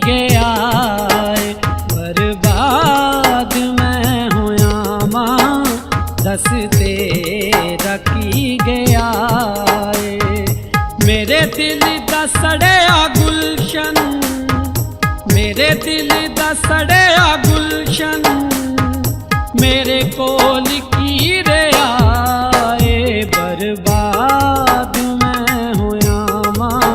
गया है। बर्बाद मैं होया मां दस तेरा की गया है। मेरे दिल दा सड़िया गुलशन, मेरे दिल दा सड़िया गुलशन, मेरे कोल की रहा है। बर्बाद मैं होया मां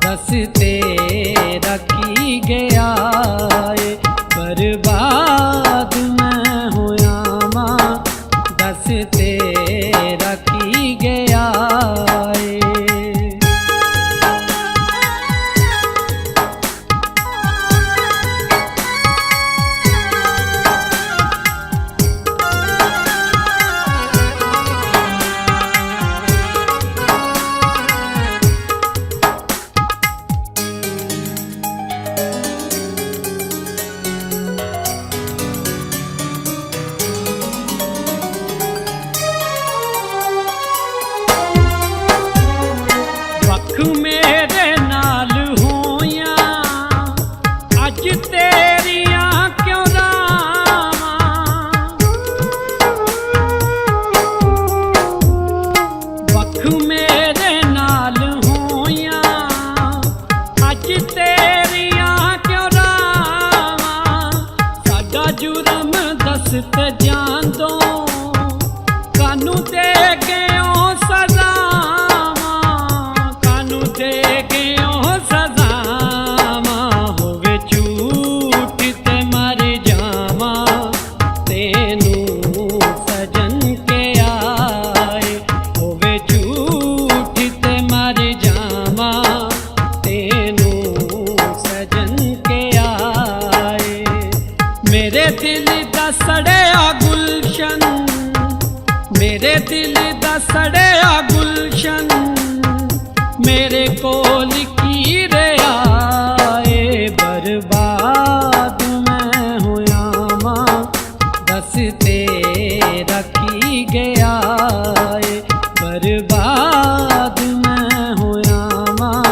दस तेरा की गया है। बर्बाद मैं होया मां दस तेरा की गया है। मेरे नाल होया अज तेरिया क्यों रावां। वख मेरे नाल होया अज तेरिया क्यों रावां। साडा जुर्म दस ते जान दो कानू दे गयो सजा। मेरे दिल दा सड़िया गुलशन, मेरे दिल दा सड़िया गुलशन, मेरे कोल की रहा है। बर्बाद मैं होया मां दस तेरा की गया है। बर्बाद मैं होया मां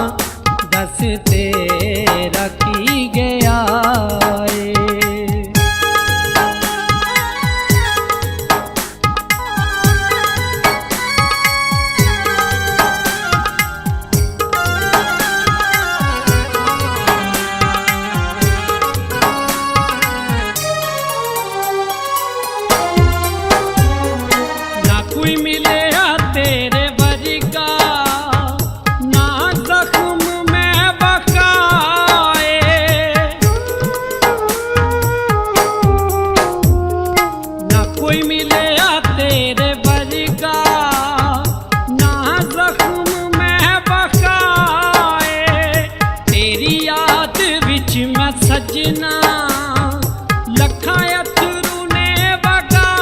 दस तेरा की गया है। कोई मिले तेरे वर्गा ना जख्म में बकाए। ना कोई मिले तेरे वर्गा ना जख्म में बकाए। तेरी याद विच मैं सजना लखा अथरू ने बगाए।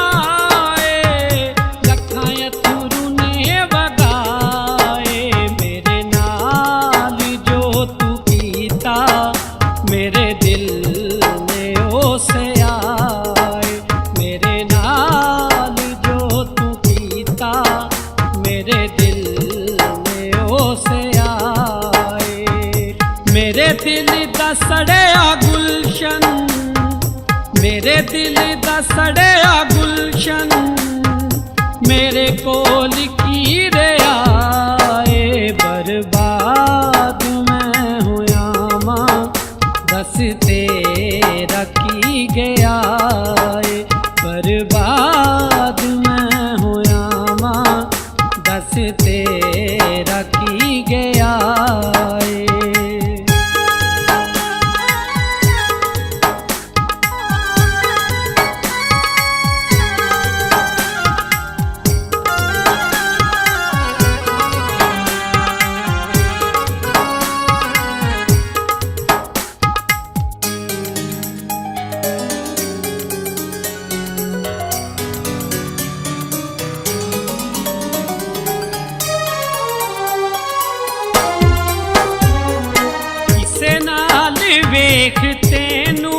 मेरे नाल जो तू कीता मेरे दिल ने ओसे आए। मेरे नाल जो तू कीता मेरे दिल ने ओसे आए। मेरे दिल दा सड़िया गुलशन, मेरे दिल दा सड़िया गुलशन, मेरे कोल की रहा है। बर्बाद मैं होया मां दस तेरा की गया है। बर्बाद मैं होया मां दस तेरा की गया है। वेख तेनू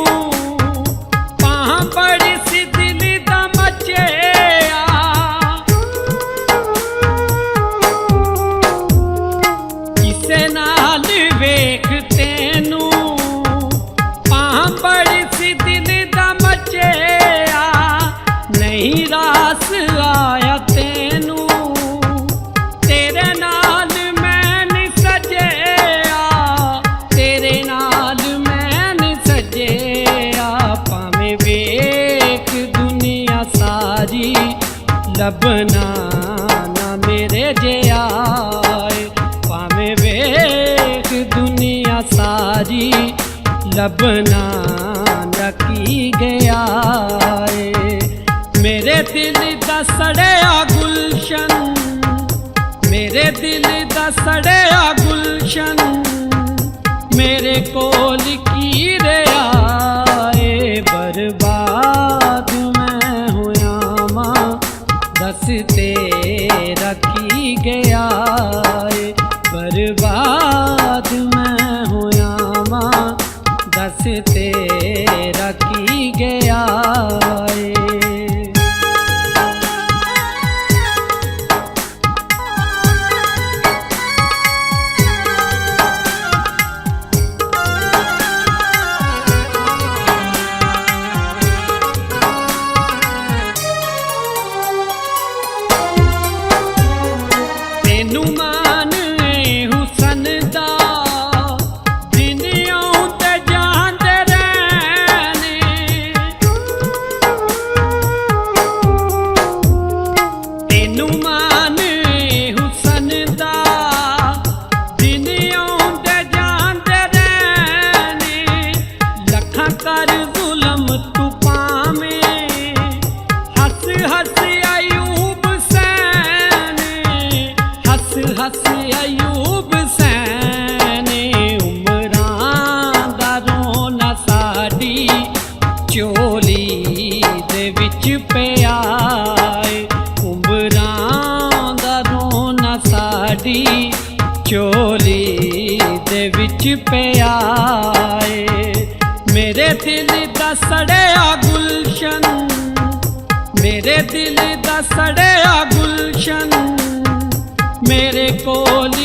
पां बड़ी सी दिल दा मचेया। किसे नाल वेख तेनू लभना ना मेरे जिया भावें वेख दुनिया सारी लभना ना की गया मेरे दिल दा सड़िया गुलशन मेरे दिल दा सड़िया गुलशन मेरे कोल की रहा बर्बाद मैं होया मां दस तेरा की गया बर्बाद मैं होया मां दस तेरा की गया कर जुलम तू पावे हस हस अयूब सैने हस हस अयूब सैने उमरां दा रोना साडी चोली दे विच पिया उमरां दा रोना साडी चोली दे विच पिया मेरे दिल दा सड़िया गुलशन मेरे दिल दा सड़िया गुलशन मेरे कोल